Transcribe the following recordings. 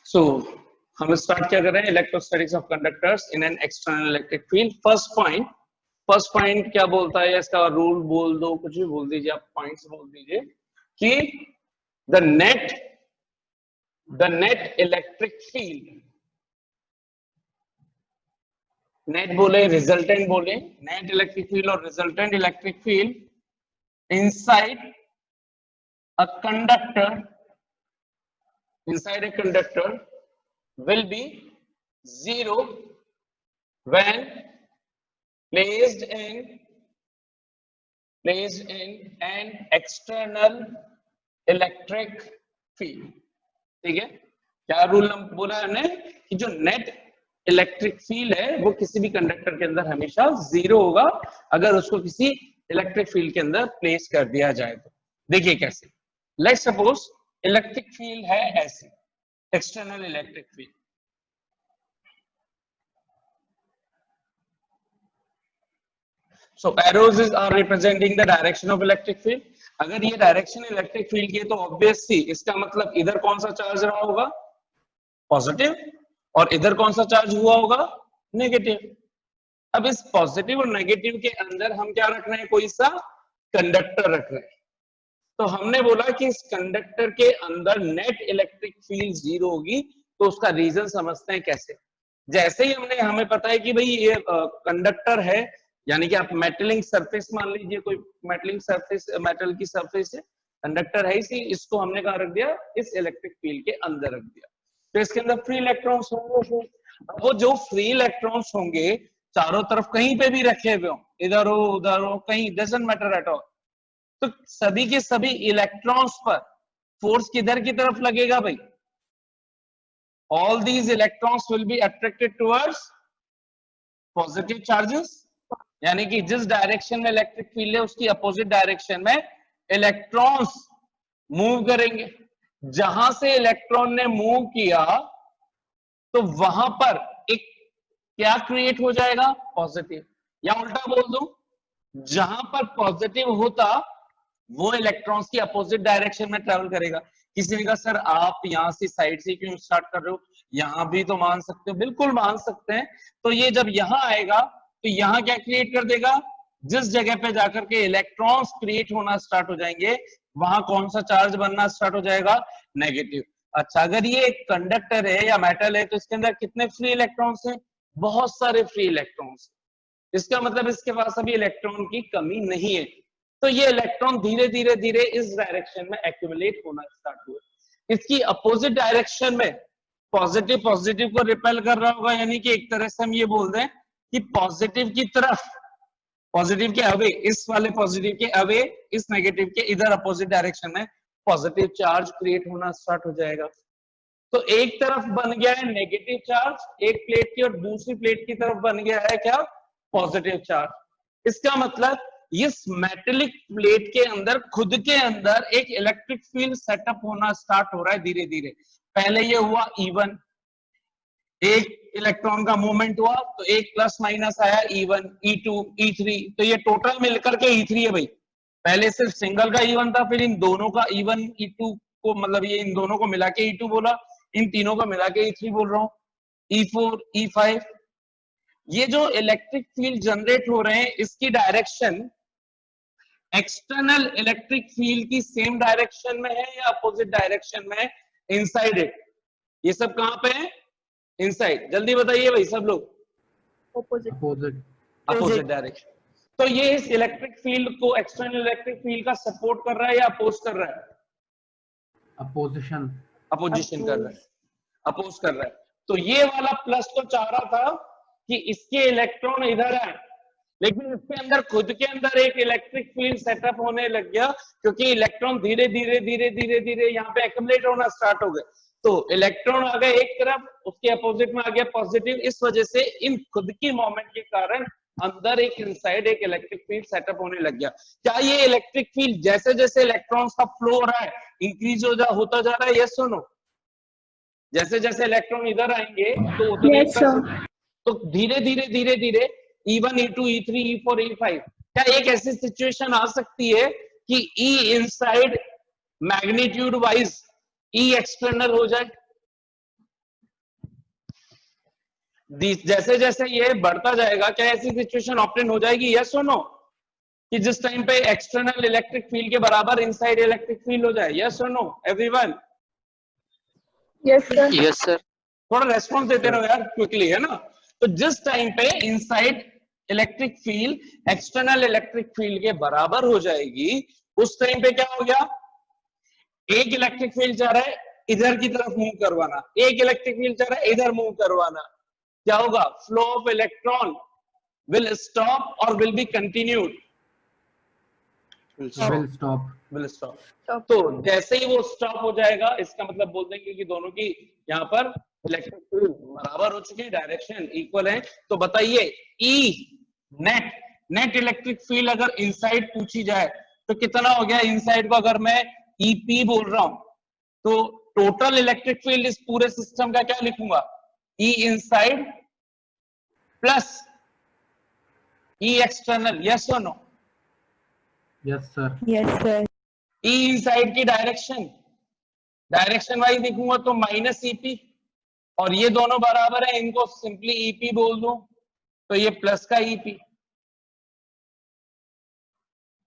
सो हम स्टार्ट क्या कर रहे हैं, electrostatics of conductors in an external electric field. First point क्या बोलता है, इसका रूल बोल दो, कुछ भी बोल दीजिए, आप पॉइंट्स बोल दीजिए कि the net electric field, net बोले रिजल्टेंट बोले, नेट इलेक्ट्रिक फील्ड और resultant electric field inside a conductor will be zero when placed in an external electric field। ठीक है, क्या रूल बोला हमने कि जो नेट इलेक्ट्रिक फील्ड है वो किसी भी कंडक्टर के अंदर हमेशा जीरो होगा अगर उसको किसी इलेक्ट्रिक फील्ड के अंदर प्लेस कर दिया जाए तो। देखिए कैसे, लेट्स सपोज इलेक्ट्रिक फील्ड है ऐसे, external electric field, so arrows are representing the direction of electric field। अगर ये डायरेक्शन इलेक्ट्रिक फील्ड की है तो ऑब्वियसली इसका मतलब इधर कौन सा चार्ज रहा होगा, पॉजिटिव, और इधर कौन सा चार्ज हुआ होगा, नेगेटिव। अब इस पॉजिटिव और नेगेटिव के अंदर हम क्या रख रहे हैं, कोई सा कंडक्टर रख रहे हैं। तो हमने बोला कि इस कंडक्टर के अंदर नेट इलेक्ट्रिक फील्ड जीरो होगी, तो उसका रीजन समझते हैं कैसे। जैसे ही हमें पता है कि भाई ये कंडक्टर है, यानी कि आप मेटलिंग सरफेस मान लीजिए, कोई मेटलिंग सरफेस, मेटल की सरफेस है, कंडक्टर है इसी, इसको हमने कहाँ रख दिया, इस इलेक्ट्रिक फील्ड के अंदर रख दिया। तो इसके अंदर फ्री इलेक्ट्रॉन्स होंगे, वो जो फ्री इलेक्ट्रॉन्स होंगे चारों तरफ कहीं पे भी रखे हुए हो, इधर हो उधर हो, कहीं डजंट मैटर एट ऑल, तो सभी के सभी इलेक्ट्रॉन्स पर फोर्स किधर की तरफ लगेगा भाई, all these electrons will be attracted towards positive charges, यानी कि जिस डायरेक्शन में इलेक्ट्रिक फील्ड है उसकी अपोजिट डायरेक्शन में इलेक्ट्रॉन्स मूव करेंगे। जहां से इलेक्ट्रॉन ने मूव किया तो वहां पर एक क्या क्रिएट हो जाएगा, पॉजिटिव, या उल्टा बोल दूं, जहां पर पॉजिटिव होता वो इलेक्ट्रॉन्स की अपोजिट डायरेक्शन में ट्रेवल करेगा। किसी ने कहा सर आप यहां से साइड से क्यों स्टार्ट कर रहे हो, यहां भी तो मान सकते हो, बिल्कुल मान सकते हैं। तो ये जब यहां आएगा तो यहां क्या क्रिएट कर देगा, जिस जगह पे जाकर के इलेक्ट्रॉन्स क्रिएट होना स्टार्ट हो जाएंगे वहां कौन सा चार्ज बनना स्टार्ट हो जाएगा, नेगेटिव। अच्छा, अगर ये एक कंडक्टर है या मेटल है तो इसके अंदर कितने फ्री इलेक्ट्रॉन्स हैं, बहुत सारे फ्री इलेक्ट्रॉन्स। इसका मतलब इसके पास अभी इलेक्ट्रॉन की कमी नहीं है, तो ये इलेक्ट्रॉन धीरे धीरे धीरे इस डायरेक्शन में एक्यूमुलेट होना स्टार्ट हुआ। इसकी अपोजिट डायरेक्शन में पॉजिटिव पॉजिटिव को रिपेल कर रहा होगा, यानी कि एक तरह से हम ये बोल रहे हैं कि पॉजिटिव की तरफ, पॉजिटिव के अवे, इस वाले पॉजिटिव के अवे, इस नेगेटिव के इधर अपोजिट डायरेक्शन में पॉजिटिव चार्ज क्रिएट होना स्टार्ट हो जाएगा। तो एक तरफ बन गया है नेगेटिव चार्ज एक प्लेट की, और दूसरी प्लेट की तरफ बन गया है क्या, पॉजिटिव चार्ज। इसका मतलब इस मेटेलिक प्लेट के अंदर खुद के अंदर एक इलेक्ट्रिक फील्ड सेटअप होना स्टार्ट हो रहा है धीरे धीरे। पहले ये हुआ E1, एक इलेक्ट्रॉन का मूवमेंट हुआ तो एक प्लस माइनस आया, E1 E2 E3, तो ये टोटल मिलकर के E3 है भाई। पहले सिर्फ सिंगल का E1 था, फिर इन दोनों का E1 E2 को, मतलब ये इन दोनों को मिला के E2 बोला, इन तीनों को मिला के E3 बोल रहा हूं, E4 E5। ये जो इलेक्ट्रिक फील्ड जनरेट हो रहे हैं इसकी डायरेक्शन एक्सटर्नल इलेक्ट्रिक फील्ड की सेम डायरेक्शन में है या अपोजिट डायरेक्शन में है, इनसाइड इट। ये सब कहां पे है, इनसाइड। जल्दी बताइए भाई सब लोग, अपोजिट डायरेक्शन। तो ये इस इलेक्ट्रिक फील्ड को, एक्सटर्नल इलेक्ट्रिक फील्ड का सपोर्ट कर रहा है या अपोज कर रहा है, अपोजिशन कर रहा है, अपोज कर रहा है। तो ये वाला प्लस तो चाह रहा था कि इसके इलेक्ट्रॉन इधर आए, लेकिन इसके अंदर खुद के अंदर एक इलेक्ट्रिक फील्ड सेटअप होने लग गया, क्योंकि इलेक्ट्रॉन धीरे धीरे धीरे धीरे धीरे यहाँ पे एक्यूमुलेट होना स्टार्ट हो गए। तो इलेक्ट्रॉन आ गए एक तरफ, उसके अपोजिट में आ गया पॉजिटिव। इस वजह से इन खुद की मोमेंट के कारण अंदर एक इनसाइड एक इलेक्ट्रिक फील्ड सेटअप होने लग गया। क्या ये इलेक्ट्रिक फील्ड जैसे जैसे इलेक्ट्रॉन्स का फ्लो हो रहा है इंक्रीज होता जा रहा है, यस और नो? जैसे जैसे इलेक्ट्रॉन इधर आएंगे तो उतने तो धीरे धीरे धीरे धीरे E1 E2 E3 E4 E5, क्या एक ऐसी सिचुएशन आ सकती है कि E inside magnitude wise E external हो जाए? जैसे जैसे ये बढ़ता जाएगा, क्या ऐसी सिचुएशन ऑप्टेन हो जाएगी, यस और नो, कि जिस टाइम पे एक्सटर्नल इलेक्ट्रिक फील्ड के बराबर इनसाइड इलेक्ट्रिक फील्ड हो जाए, यस और no everyone? Yes sir. Yes sir. थोड़ा रेस्पॉन्स देते रहो यार क्विकली, है ना। तो जिस टाइम पे inside electric field external electric field के बराबर हो जाएगी, उस टाइम पे क्या हो गया, एक इलेक्ट्रिक फील्ड जा रहा है इधर की तरफ मूव करवाना, एक इलेक्ट्रिक फील्ड जा रहा है इधर मूव करवाना, क्या होगा, flow of electron will stop or will be continued, will stop. तो जैसे ही वो स्टॉप हो जाएगा, इसका मतलब बोल देंगे कि दोनों की यहाँ पर इलेक्ट्रिक फील्ड बराबर हो चुके हैं, डायरेक्शन इक्वल है। तो बताइए ई नेट इलेक्ट्रिक फील्ड अगर इनसाइड पूछी जाए तो कितना हो गया इनसाइड को, अगर मैं ईपी बोल रहा हूं तो टोटल इलेक्ट्रिक फील्ड इस पूरे सिस्टम का क्या लिखूंगा, E inside plus E external, yes और no? Yes sir. Yes sir. E inside की डायरेक्शन वाइज लिखूंगा तो माइनस ईपी, और ये दोनों बराबर है, इनको सिंपली ईपी बोल दूं तो ये प्लस का ईपी,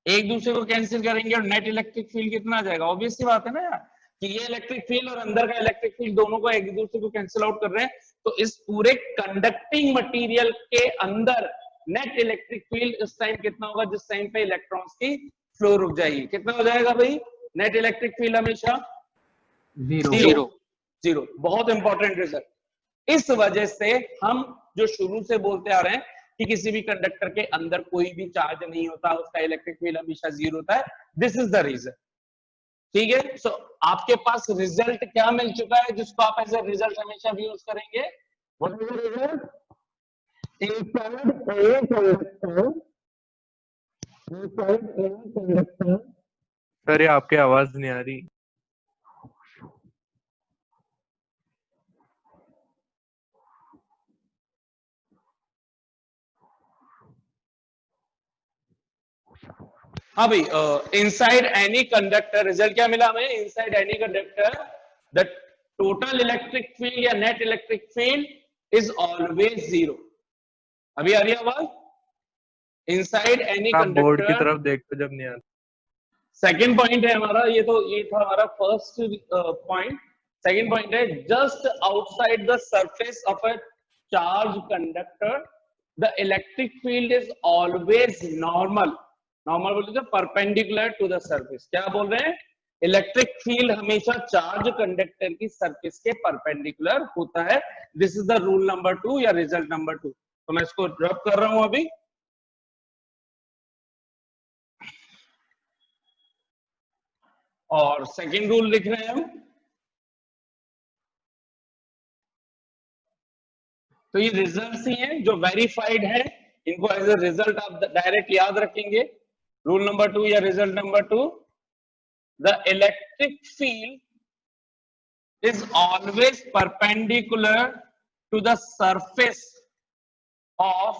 एक दूसरे को कैंसिल करेंगे और नेट इलेक्ट्रिक फील्ड कितना आ जाएगा, ऑब्वियस सी बात है ना यार, कि ये इलेक्ट्रिक फील्ड और अंदर का इलेक्ट्रिक फील्ड दोनों को एक दूसरे को कैंसिल आउट कर रहे हैं, तो इस पूरे कंडक्टिंग मटेरियल के अंदर नेट इलेक्ट्रिक फील्ड इस टाइम कितना होगा, जिस टाइम पे इलेक्ट्रॉन्स की फ्लो रुक जाएगी, कितना हो जाएगा भाई नेट इलेक्ट्रिक फील्ड, हमेशा जीरो। बहुत इंपॉर्टेंट रिजल्ट। इस वजह से हम जो शुरू से बोलते आ रहे हैं कि किसी भी कंडक्टर के अंदर कोई भी चार्ज नहीं होता, उसका इलेक्ट्रिक फील्ड हमेशा जीरो होता है, दिस इज द रीजन। ठीक है, सो आपके पास रिजल्ट क्या मिल चुका है जिसको आप एज ए रिजल्ट हमेशा भी यूज करेंगे, what is the result, sir ये आपकी आवाज नहीं आ रही। हाँ भाई, इनसाइड एनी कंडक्टर, रिजल्ट क्या मिला हमें, inside any conductor the total electric field या net electric field is always zero. अभी आ रही है आवाज, इनसाइड एनी कंडक्टर, बोर्ड की तरफ देखो जब नहीं आता। सेकेंड पॉइंट है हमारा, ये था हमारा फर्स्ट पॉइंट। सेकेंड पॉइंट है just outside the surface of a charge conductor the electric field is always normal बोलते थे परपेंडिकुलर टू द सरफेस। क्या बोल रहे हैं, इलेक्ट्रिक फील्ड हमेशा चार्ज कंडक्टर की सरफेस के परपेंडिकुलर होता है। This is the rule number 2 या रिजल्ट नंबर 2। तो मैं इसको ड्रॉप कर रहा हूं अभी। और सेकेंड रूल लिख रहे हैं हम, तो ये रिजल्ट्स ही हैं जो वेरीफाइड है, इनको एज ए रिजल्ट आप डायरेक्ट याद रखेंगे। रूल नंबर 2 या result number 2, the electric field is always perpendicular to the surface of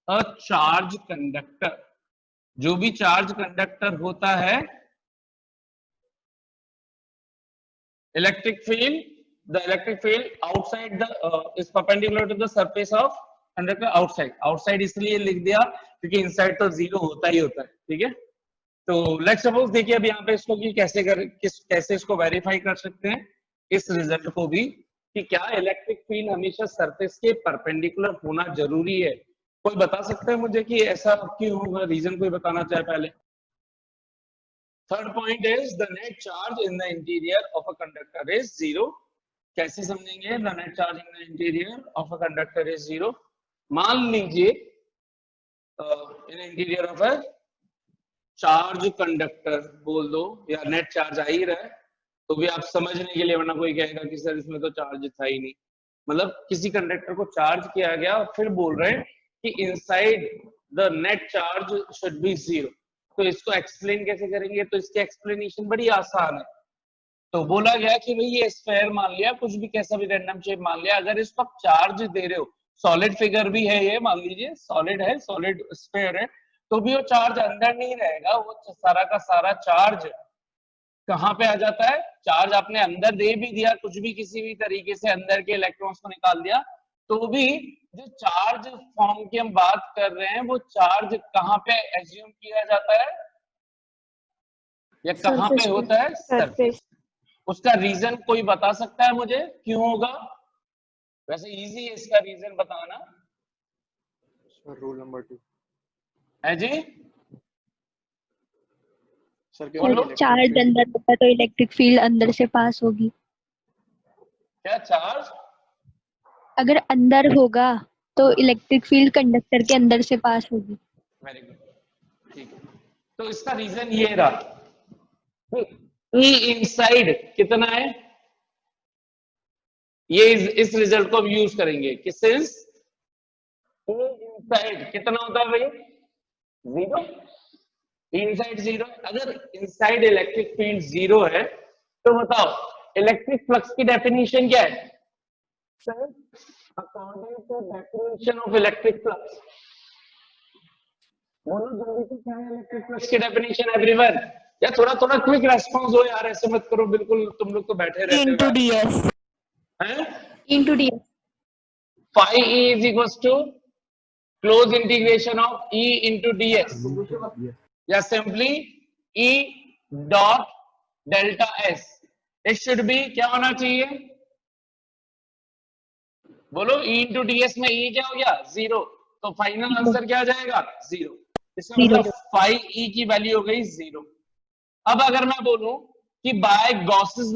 a charge conductor. जो भी चार्ज कंडक्टर होता है, electric field the electric field outside the is perpendicular to the surface of conductor outside इसलिए लिख दिया क्योंकि inside तो zero होता ही होता है। ठीक है, तो लेट्स सपोज देखिए अब यहाँ पे इसको कि कैसे इसको वेरीफाई कर सकते हैं इस रिजल्ट को भी, कि क्या इलेक्ट्रिक फील्ड हमेशा सरफेस के परपेंडिकुलर होना जरूरी है। कोई बता सकता है मुझे कि ऐसा क्यों होगा, रीजन कोई बताना चाहे पहले। Third point is the net charge in the interior of a conductor is zero. कैसे समझेंगे, the net charge in the interior of a conductor is zero. मान लीजिए in interior of a charge conductor बोल दो या net charge आ ही रहा है, तो भी आप समझने के लिए, वरना कोई कहेगा कि सर इसमें तो चार्ज था ही नहीं। मतलब किसी कंडक्टर को चार्ज किया गया और फिर बोल रहे हैं कि inside the net charge should be zero. तो इसको एक्सप्लेन कैसे करेंगे, तो इसकी एक्सप्लेनेशन बड़ी आसान है। तो बोला गया कि भाई ये स्फेयर मान लिया, कुछ भी कैसा भी रैंडम शेप मान लिया, अगर इसको आप चार्ज दे रहे हो, सॉलिड फिगर भी है ये, मान लीजिए सॉलिड है, सॉलिड स्फेयर है, तो भी वो चार्ज अंदर नहीं रहेगा, वो सारा का सारा चार्ज कहाँ पे आ जाता है, चार्ज आपने अंदर दे भी दिया, कुछ भी किसी भी तरीके से अंदर के इलेक्ट्रॉन्स को निकाल दिया, तो भी जो चार्ज फॉर्म की हम बात कर रहे हैं वो चार्ज कहाँ पे एज्यूम किया जाता है या कहाँ पे Surface पे। होता है? सरफेस। उसका रीजन कोई बता सकता है मुझे क्यों होगा? वैसे इजी है इसका रीजन बताना। रूल नंबर 2 है जी? सर बोलो। चार्ज अंदर होता है तो इलेक्ट्रिक फील्ड अंदर से पास होगी। क्या चार्ज अगर अंदर होगा तो इलेक्ट्रिक फील्ड कंडक्टर के अंदर से पास होगी। वेरी गुड, ठीक है। तो इसका रीजन ये रहा, ई इनसाइड कितना है, ये इस रिजल्ट को अब यूज करेंगे कि सिंस ई इनसाइड कितना होता है भाई? जीरो। इनसाइड जीरो, अगर इनसाइड इलेक्ट्रिक फील्ड जीरो है तो बताओ इलेक्ट्रिक फ्लक्स की डेफिनेशन क्या है? According to definition of electric flux, बोलो जल्दी से क्या है इलेक्ट्रिक फ्लक्स की डेफिनेशन एवरीवन? या थोड़ा थोड़ा क्विक रेस्पॉन्स हो यार, ऐसे मत करो बिल्कुल, तुम लोग तो बैठे रहते हो ds हैं। into ds phi e is equals to close integration of e into ds या simply e dot delta s। It should be क्या होना चाहिए? बोलो e into ds में e क्या हो गया? जीरो। तो फाइनल आंसर क्या आ जाएगा? जीरो। इसका मतलब phi e की वैल्यू हो गई जीरो। अब अगर मैं बोलूं कि बाय गॉसेस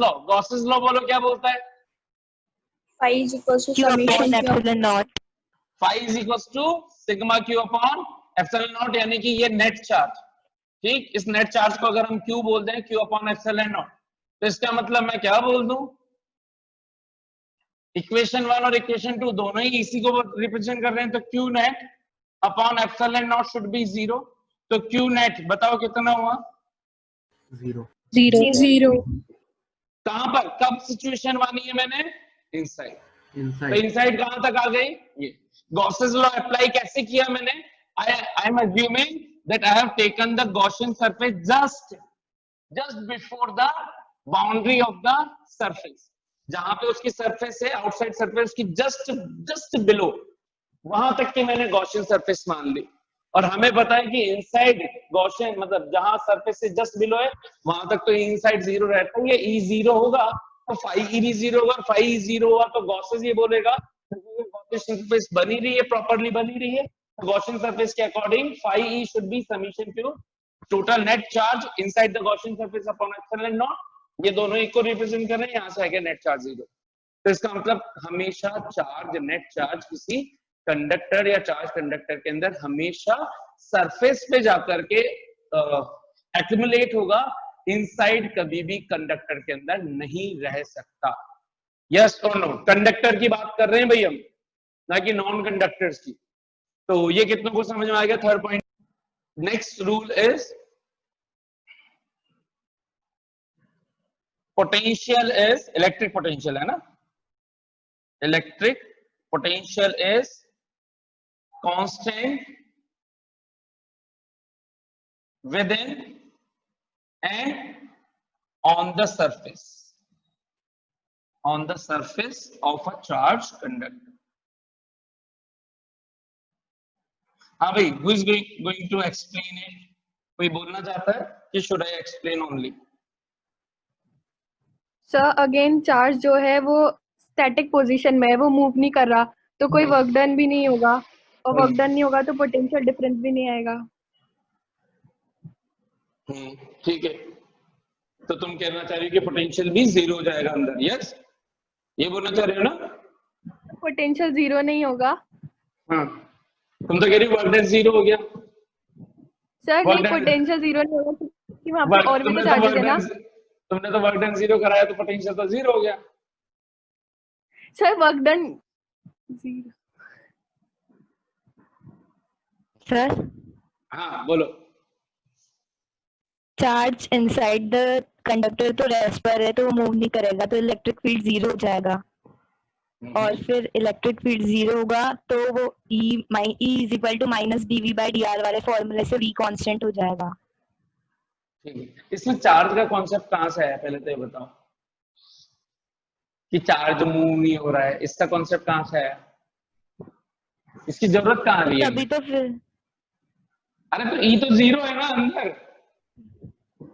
लॉ बोलो क्या बोलता है? phi is equals to summation epsilon naught phi is equals to sigma Q upon epsilon not, यानी कि ये नेट चार्ज। ठीक, इस नेट चार्ज को अगर हम क्यू बोल दें, क्यू अपॉन एप्सिलॉन नॉट, तो इसका मतलब मैं क्या बोल दूं? इक्वेशन 1 और इक्वेशन 2 दोनों ही इसी को रिप्रेजेंट कर रहे हैं, तो Q net upon epsilon not should be zero. तो क्यू नेट बताओ कितना हुआ? जीरो जीरो कहां पर, कब सिचुएशन मानी है मैंने? इनसाइड। तो इनसाइड इनसाइड कहां तक आ गई? ये गॉसेस लॉ अप्लाई कैसे किया मैंने? I am assuming that I have taken the Gaussian surface just before the boundary of the surface, जहां पे उसकी सरफेस है आउटसाइड सरफेस की जस्ट बिलो, वहां तक की मैंने गॉसियन सरफेस मान ली। और हमें पता है कि इनसाइड गॉसियन मतलब जहां सरफेस से जस्ट बिलो है वहां तक तो इनसाइड जीरो रहता है, ये ई जीरो होगा तो फाई ई भी जीरो होगा, फाई ई जीरो हुआ तो गॉसेस ये बोलेगा गॉसियन सरफेस बनी रही है, प्रॉपर्ली बनी रही है, तो गॉसियन सरफेस के according phi E should be summation to total net charge inside the Gaussian surface upon epsilon naught. ये दोनों एक को रिप्रेजेंट कर रहे हैं, यहां से आएगा नेट चार्ज जीरो। तो इसका मतलब हमेशा चार्ज नेट चार्ज किसी कंडक्टर या चार्ज कंडक्टर के अंदर हमेशा सरफेस पे जाकर के एक्यूमुलेट होगा, इनसाइड कभी भी कंडक्टर के अंदर नहीं रह सकता। यस और नो? कंडक्टर की बात कर रहे हैं भाई हम, ना कि नॉन कंडक्टर्स की। तो ये कितनों को समझ में आ गया? Third point. Next rule is potential is electric potential, है ना? Electric potential is constant within and on the surface of a charged conductor. हाँ भाई, who is going to explain it? कोई बोलना चाहता है कि should I explain only? Sir again charge जो है वो स्टैटिक पोजीशन में है, वो मूव नहीं कर रहा, तो कोई वर्क डन भी नहीं होगा, और वर्क डन नहीं होगा तो पोटेंशियल डिफरेंस भी नहीं आएगा। ठीक है, तो तुम कहना चाह रही हो कि पोटेंशियल भी जीरो हो जाएगा अंदर, यस? ये बोलना चाह रहे हो ना? पोटेंशियल जीरो नहीं होगा हाँ, तुम तो कह रही हो वर्क डन जीरो हो गया। सर, नहीं पोटेंशियल जीरो नहीं होगा क्योंकि वहां पे और भी तो चार्जेस है ना। तुमने तो वर्क डन जीरो कराया तो पोटेंशियल तो जीरो हो गया। Sir work done zero. Sir हाँ बोलो। चार्ज इनसाइड द कंडक्टर तो रेस्ट पर है तो वो मूव नहीं करेगा, तो इलेक्ट्रिक फील्ड जीरो हो जाएगा, और फिर इलेक्ट्रिक फील्ड जीरो होगा तो वो E is equal to minus DV by D R वाले फॉर्मूले से वी कांस्टेंट हो जाएगा। ठीक है, इसमें चार्ज का कॉन्सेप्ट कहाँ से आया पहले तो ये बताओ, कि चार्ज मूव नहीं हो रहा है, इसका कॉन्सेप्ट कहाँ से आया? इसकी जरूरत कहाँ है तभी तो फिर अरे तो ई तो 0 है ना अंदर।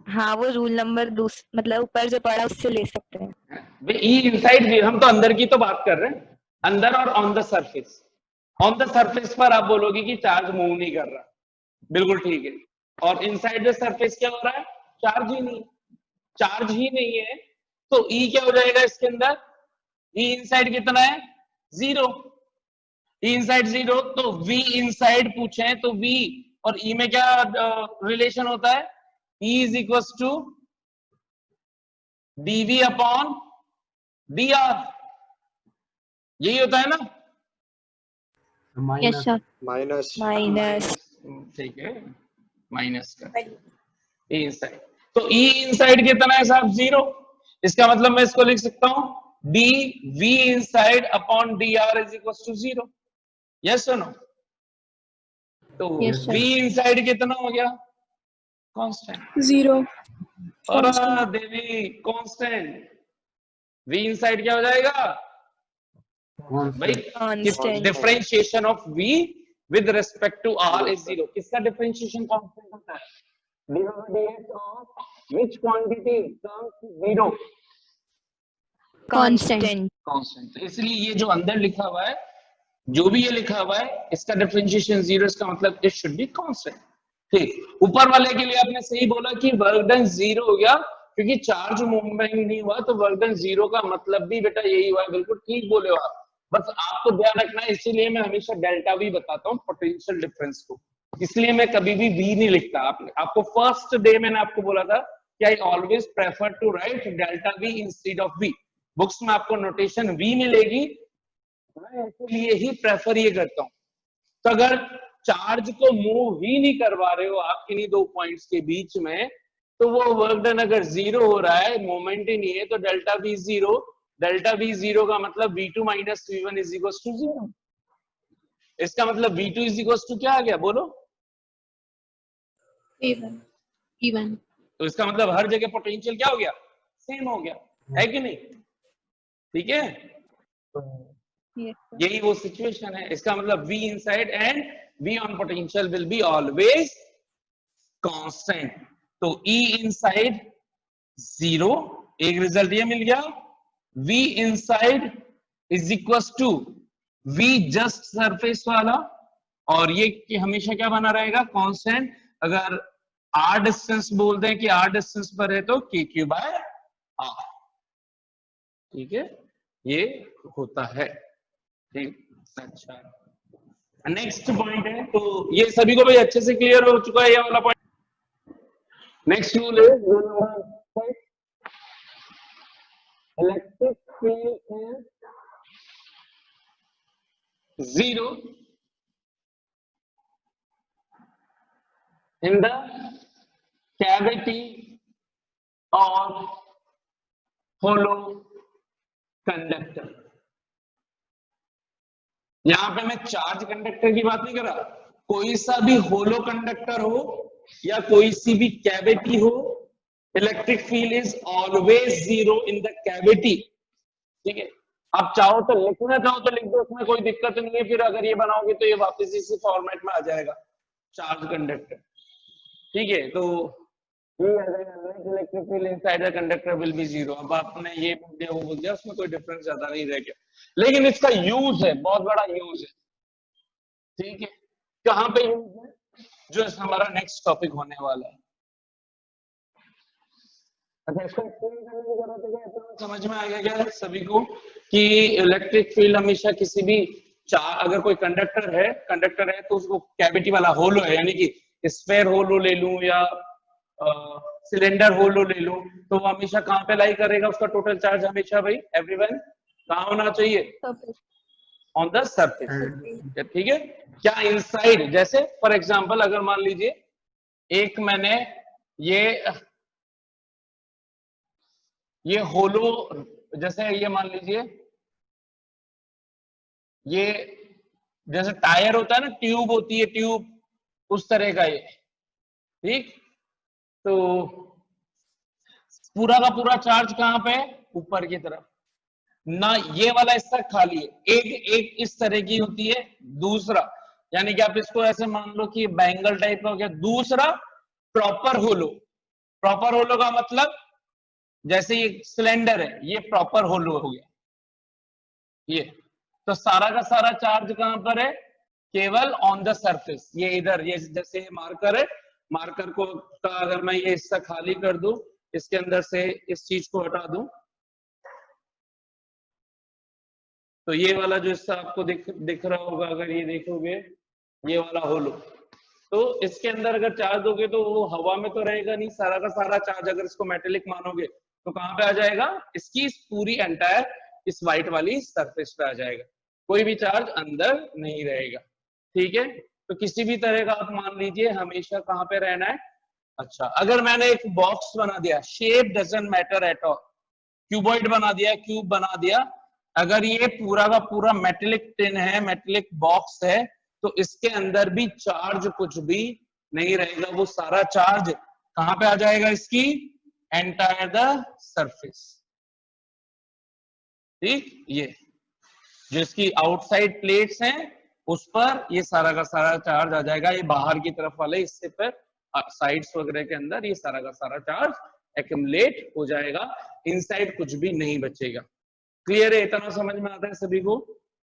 हाँ वो रूल नंबर मतलब ऊपर जो पड़ा उससे ले सकते हैं। ई इनसाइड 0, हम तो अंदर की तो बात कर रहे हैं, अंदर और on the surface. On the surface पर आप बोलोगे कि चार्ज मूव नहीं कर रहा, बिल्कुल ठीक है। और इनसाइड द सरफेस क्या हो रहा है, चार्ज ही नहीं, चार्ज ही नहीं है। तो ई क्या हो जाएगा इसके अंदर, ई इनसाइड कितना है 0, ई इनसाइड 0। तो वी इनसाइड पूछे तो वी और ई में क्या रिलेशन होता है, E is equal to DV upon D R, यही होता है ना। Yes sir. माइनस माइनस ठीक है, माइनस का ई इनसाइड। तो ई इनसाइड कितना है साहब 0, इसका मतलब मैं इसको लिख सकता हूं D V inside upon D R is equal to 0, yes और नो। तो Yes, sir. वी इनसाइड कितना हो गया, कांस्टेंट। 0 और Constant. DV constant, V inside क्या हो जाएगा भाई, Constant. Differentiation of V with respect to R is 0। किसका डिफरेंशिएशन कांस्टेंट होता है, D over DX of which quantity comes 0, constant. Constant. तो इसलिए ये जो अंदर लिखा हुआ है, जो भी ये लिखा हुआ है, इसका डिफरेंशिएशन 0, इसका मतलब इट शुड बी कांस्टेंट। ठीक, ऊपर वाले के लिए आपने सही बोला कि वर्क डन 0 हो गया क्योंकि चार्ज मूवमेंट नहीं हुआ, तो वर्क डन 0 का मतलब भी बेटा यही हुआ है, बिल्कुल ठीक बोले हो आप। बस आपको ध्यान रखना है, इसीलिए मैं हमेशा डेल्टा वी बताता हूँ पोटेंशियल डिफरेंस को, इसलिए मैं कभी भी वी नहीं लिखता। आपको फर्स्ट डे मैंने आपको बोला था कि I always prefer to write delta V instead of V. Books में आपको नोटेशन वी मिलेगी, मैं इसलिए ही प्रेफर ये करता हूँ। तो अगर चार्ज को मूव ही नहीं करवा रहे हो आप किन्हीं दो पॉइंट्स के बीच में, तो वो वर्क डन अगर 0 हो रहा है, मोमेंट ही नहीं है, तो डेल्टा वी 0, डेल्टा वी 0 का मतलब v2 minus v1 is equal to 0। इसका मतलब v2 इज इक्वल टू क्या आ गया बोलो, even तो इसका मतलब हर जगह पोटेंशियल क्या हो गया, सेम हो गया, है कि नहीं। ठीक है, yes sir. यही वो सिचुएशन है। इसका मतलब v inside and v on potential will be always constant. तो e इनसाइड 0, एक रिजल्ट ये मिल गया, v inside is equal to v just surface वाला, और ये कि हमेशा क्या बना रहेगा कांस्टेंट। अगर r डिस्टेंस बोलते हैं कि r डिस्टेंस पर है तो kq बाय r, ठीक है, ये होता है। ठीक, अच्छा, नेक्स्ट पॉइंट है, तो ये सभी को भाई अच्छे से क्लियर हो चुका है ये वाला पॉइंट। नेक्स्ट रूल है rule number 6, electric field is 0 in the cavity of hollow conductor। यहां पे मैं चार्ज कंडक्टर की बात नहीं कर रहा, कोई सा भी होलो कंडक्टर हो या कोई सी भी कैविटी हो, electric field is always 0 in the cavity. ठीक है, आप चाहो तो लिखना चाहो तो लिख दो, उसमें कोई दिक्कत नहीं है। फिर अगर ये बनाओगे तो ये वापस इसी फॉर्मेट में आ जाएगा, चार्ज कंडक्टर। ठीक है, तो electric field inside the conductor will be 0। अब आपने ये बोल दिया वो बोल दिया, उसमें कोई डिफरेंस ज्यादा नहीं रह गया, लेकिन इसका यूज है, बहुत बड़ा यूज है। ठीक है, कहां पे यूज है, जो हमारा नेक्स्ट टॉपिक होने वाला है। अच्छा, इसको एक्सप्लेन करने की जरूरत है क्या, तो समझ में आ गया क्या सभी को कि इलेक्ट्रिक फील्ड हमेशा किसी भी अगर कोई कंडक्टर है तो उसको कैविटी वाला होलो है, यानी कि स्फेयर होलो ले लूं या सिलेंडर होलो ले लूं, तो वो हमेशा कहां पे लाई करेगा, उसका टोटल चार्ज हमेशा भाई एवरीवन कहां होना चाहिए, ऑन द सरफेस। ठीक है, क्या इनसाइड, जैसे फॉर एग्जांपल अगर मान लीजिए एक मैंने ये होलो, जैसे ये मान लीजिए ये जैसे टायर होता है ना, ट्यूब होती है, ट्यूब उस तरह का ये। ठीक, तो पूरा का पूरा चार्ज कहां पे, ऊपर की तरफ। ना ये वाला हिस्सा खाली है, एक इस तरह की होती है, दूसरा यानी कि आप इसको ऐसे मान लो कि बैंगल टाइप का हो गया, दूसरा प्रॉपर होलो। प्रॉपर होलो का मतलब जैसे ये सिलेंडर है, ये प्रॉपर होलो हो गया ये। तो सारा का सारा चार्ज कहां पर है? केवल ऑन द सरफेस, ये इधर, ये जैसे मार्कर है, मार्कर को का अगर मैं ये हिस्सा खाली कर दूं, इसके अंदर से इस चीज को हटा दूं, तो ये वाला जो हिस्सा आपको दिख रहा होगा, अगर ये देखोगे ये वाला होलो, तो इसके अंदर अगर चार्ज दोगे तो वो हवा में तो रहेगा नहीं, सारा का सारा चार्ज अगर इसको मेटेलिक मानोगे तो कहां पे आ जाएगा? इसकी पूरी एंटायर इस व्हाइट वाली सरफेस पे आ जाएगा, कोई भी चार्ज अंदर नहीं रहेगा। ठीक है, तो किसी भी तरह का आप मान लीजिए हमेशा कहां पे रहना है। अच्छा, अगर मैंने एक बॉक्स बना दिया, shape doesn't matter at all, cuboid बना दिया, क्यूब बना दिया, अगर ये पूरा का पूरा मेटेलिक टिन है, मेटेलिक बॉक्स है, तो इसके अंदर भी चार्ज कुछ भी नहीं रहेगा, वो सारा चार्ज कहां पे आ जाएगा? इसकी एंटायर द सरफेस। ठीक, ये जो इसकी आउटसाइड प्लेट्स हैं उस पर ये सारा का सारा चार्ज आ जाएगा, ये बाहर की तरफ वाले हिस्से पर साइड्स वगैरह के अंदर ये सारा का सारा चार्ज एक्यूमुलेट हो जाएगा, इनसाइड कुछ भी नहीं बचेगा। क्लियर है? इतना समझ में आता है सभी को?